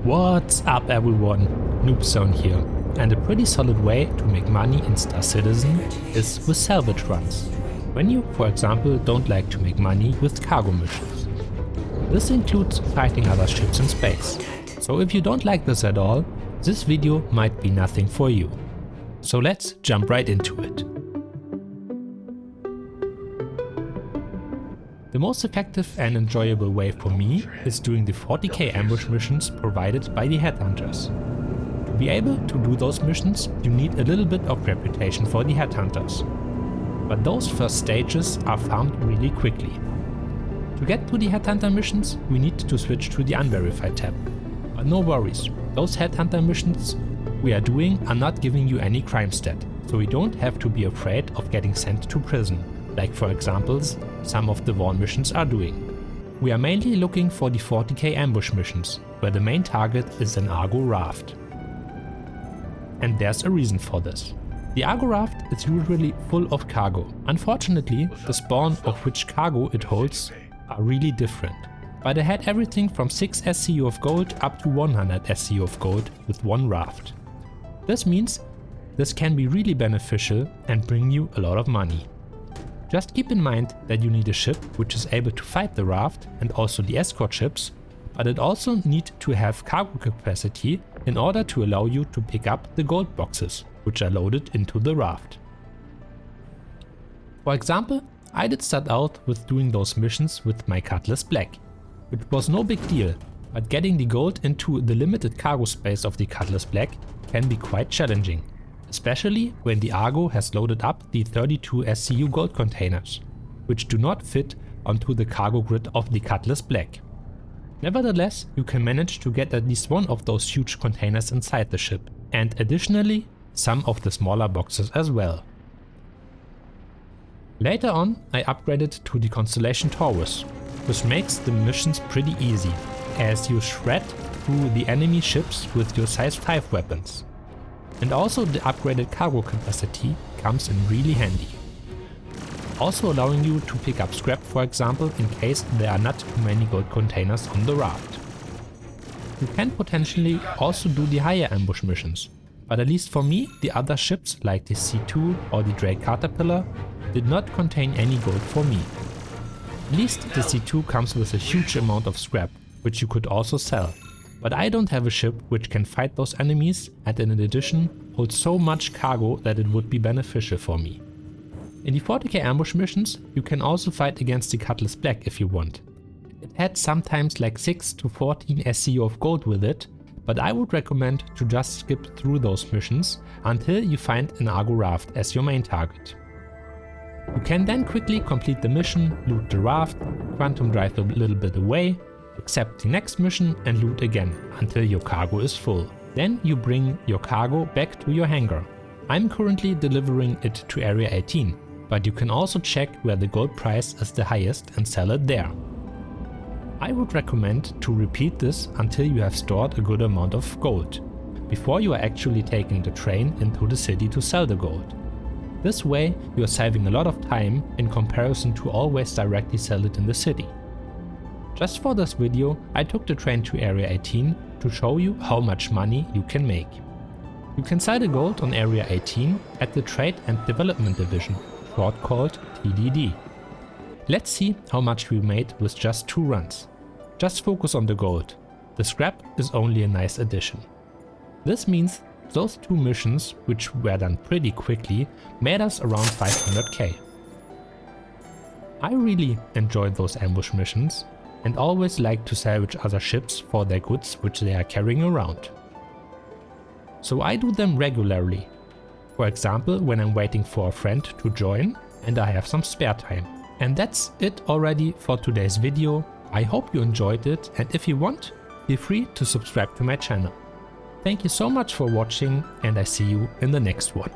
What's up everyone, Noobzone here, and a pretty solid way to make money in Star Citizen is with salvage runs, when you, for example, don't like to make money with cargo missions. This includes fighting other ships in space, so if you don't like this at all, this video might be nothing for you. So let's jump right into it. The most effective and enjoyable way for me is doing the 40k ambush missions provided by the Headhunters. To be able to do those missions, you need a little bit of reputation for the Headhunters. But those first stages are farmed really quickly. To get to the Headhunter missions, we need to switch to the Unverified tab. But no worries, those Headhunter missions we are doing are not giving you any crime stat, so you don't have to be afraid of getting sent to prison, like for example some of the Vaughan missions are doing. We are mainly looking for the 40k ambush missions, where the main target is an Argo Raft. And there's a reason for this. The Argo Raft is usually full of cargo. Unfortunately, the spawn of which cargo it holds are really different. But I had everything from 6 SCU of gold up to 100 SCU of gold with one raft. This means this can be really beneficial and bring you a lot of money. Just keep in mind that you need a ship which is able to fight the raft and also the escort ships, but it also needs to have cargo capacity in order to allow you to pick up the gold boxes which are loaded into the raft. For example, I did start out with doing those missions with my Cutlass Black, which was no big deal, but getting the gold into the limited cargo space of the Cutlass Black can be quite challenging. Especially when the Argo has loaded up the 32 SCU gold containers, which do not fit onto the cargo grid of the Cutlass Black. Nevertheless, you can manage to get at least one of those huge containers inside the ship, and additionally some of the smaller boxes as well. Later on, I upgraded to the Constellation Taurus, which makes the missions pretty easy, as you shred through the enemy ships with your size 5 weapons. And also the upgraded cargo capacity comes in really handy. Also allowing you to pick up scrap, for example, in case there are not too many gold containers on the raft. You can potentially also do the higher ambush missions, but at least for me, the other ships like the C2 or the Drake Caterpillar did not contain any gold for me. At least the C2 comes with a huge amount of scrap, which you could also sell. But I don't have a ship which can fight those enemies and in addition holds so much cargo that it would be beneficial for me. In the 40k ambush missions, you can also fight against the Cutlass Black if you want. It had sometimes like 6 to 14 SCU of gold with it, but I would recommend to just skip through those missions until you find an Argo Raft as your main target. You can then quickly complete the mission, loot the raft, quantum drive a little bit away, accept the next mission and loot again until your cargo is full. Then you bring your cargo back to your hangar. I'm currently delivering it to Area 18, but you can also check where the gold price is the highest and sell it there. I would recommend to repeat this until you have stored a good amount of gold, before you are actually taking the train into the city to sell the gold. This way you are saving a lot of time in comparison to always directly sell it in the city. Just for this video, I took the train to Area 18 to show you how much money you can make. You can sell the gold on Area 18 at the Trade and Development Division, short called TDD. Let's see how much we made with just 2 runs. Just focus on the gold. The scrap is only a nice addition. This means those 2 missions, which were done pretty quickly, made us around 500k. I really enjoyed those ambush missions and always like to salvage other ships for their goods which they are carrying around. So I do them regularly. For example, when I'm waiting for a friend to join and I have some spare time. And that's it already for today's video. I hope you enjoyed it, and if you want, feel free to subscribe to my channel. Thank you so much for watching and I see you in the next one.